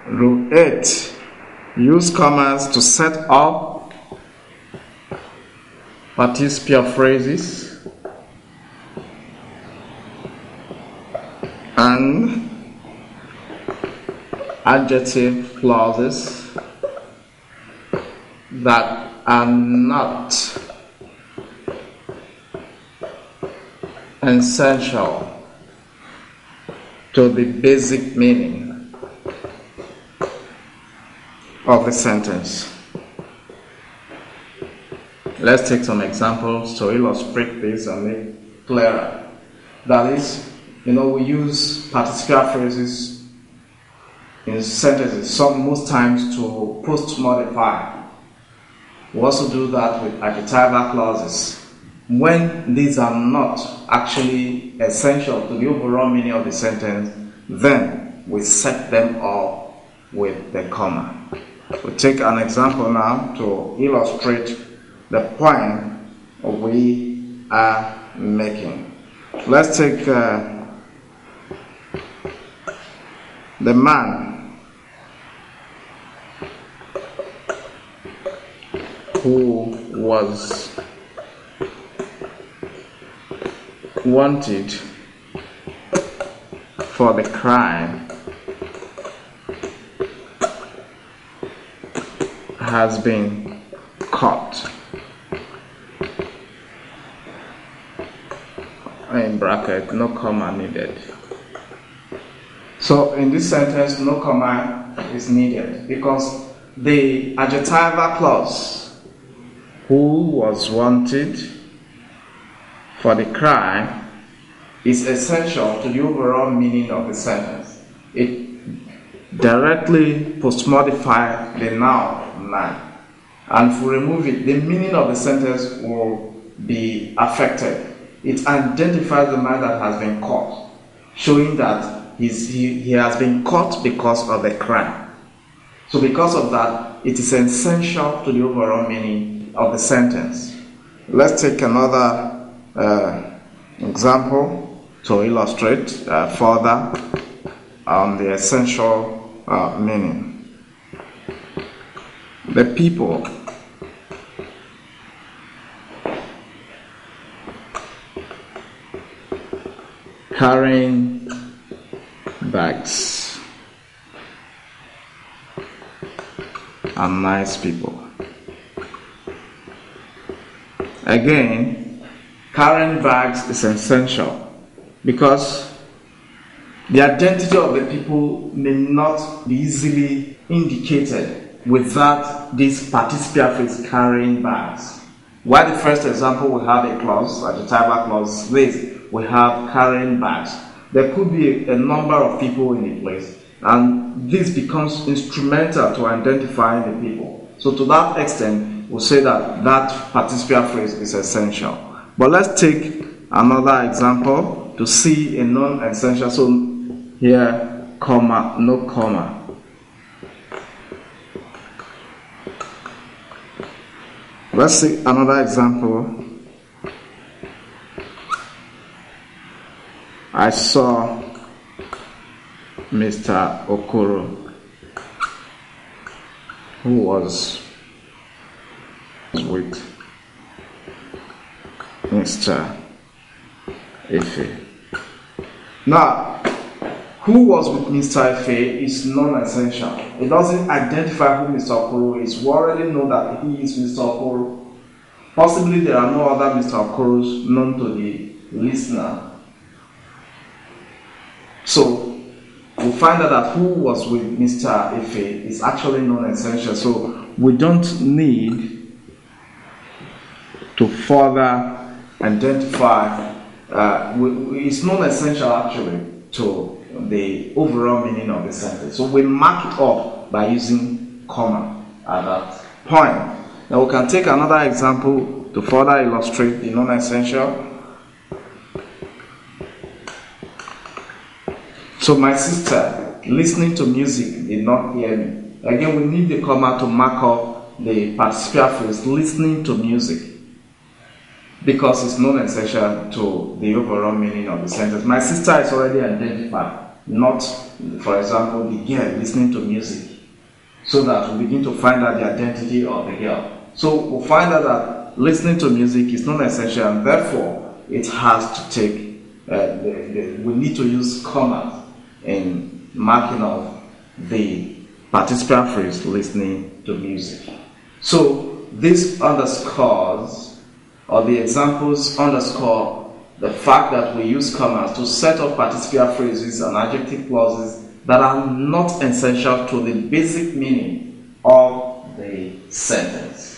Rule 8. Use commas to set up participial phrases and adjective clauses that are not essential to the basic meaning of the sentence. Let's take some examples to illustrate this and make it clearer. That is, we use participial phrases in sentences most times to post-modify. We also do that with adjectival clauses. When these are not actually essential to the overall meaning of the sentence, then we set them up with the comma. We'll take an example now to illustrate the point we are making. Let's take the man who was wanted for the crime has been caught. In bracket, no comma needed. So in this sentence, no comma is needed because the adjectival clause, who was wanted for the crime, is essential to the overall meaning of the sentence. It directly post-modifies the noun man. And if we remove it, the meaning of the sentence will be affected. It identifies the man that has been caught, showing that he has been caught because of the crime. So because of that, it is essential to the overall meaning of the sentence. Let's take another example to illustrate further on the essential meaning. The people carrying bags are nice people. Again, carrying bags is essential because the identity of the people may not be easily indicated without this participial phrase carrying bags. While the first example we have a clause, adjectival clause, this we have carrying bags. There could be a number of people in a place, and this becomes instrumental to identifying the people. So to that extent, we'll say that participial phrase is essential. But let's take another example to see a non-essential. So here, comma, no comma. Let's see another example. I saw Mr. Okoro, who was with Mr. Efe. Now, who was with Mr. Efe is non-essential. It doesn't identify who Mr. Okoro is. We already know that he is Mr. Okoro. Possibly there are no other Mr. Okoros known to the listener. So, we'll find out that who was with Mr. Efe is actually non-essential. So, we don't need to further identify. It's non-essential actually to the overall meaning of the sentence. So, we mark it up by using comma at that point. Now, we can take another example to further illustrate the non-essential. So my sister, listening to music, did not hear me. Again, we need the comma to mark up the participial phrase, listening to music, because it's non-essential to the overall meaning of the sentence. My sister is already identified. not, for example, the girl listening to music, so that we begin to find out the identity of the girl. So we'll find out that listening to music is not essential, and therefore it has to take, we need to use commas in marking of the participial phrase listening to music. So this underscores, or the examples underscore, the fact that we use commas to set up participial phrases and adjective clauses that are not essential to the basic meaning of the sentence.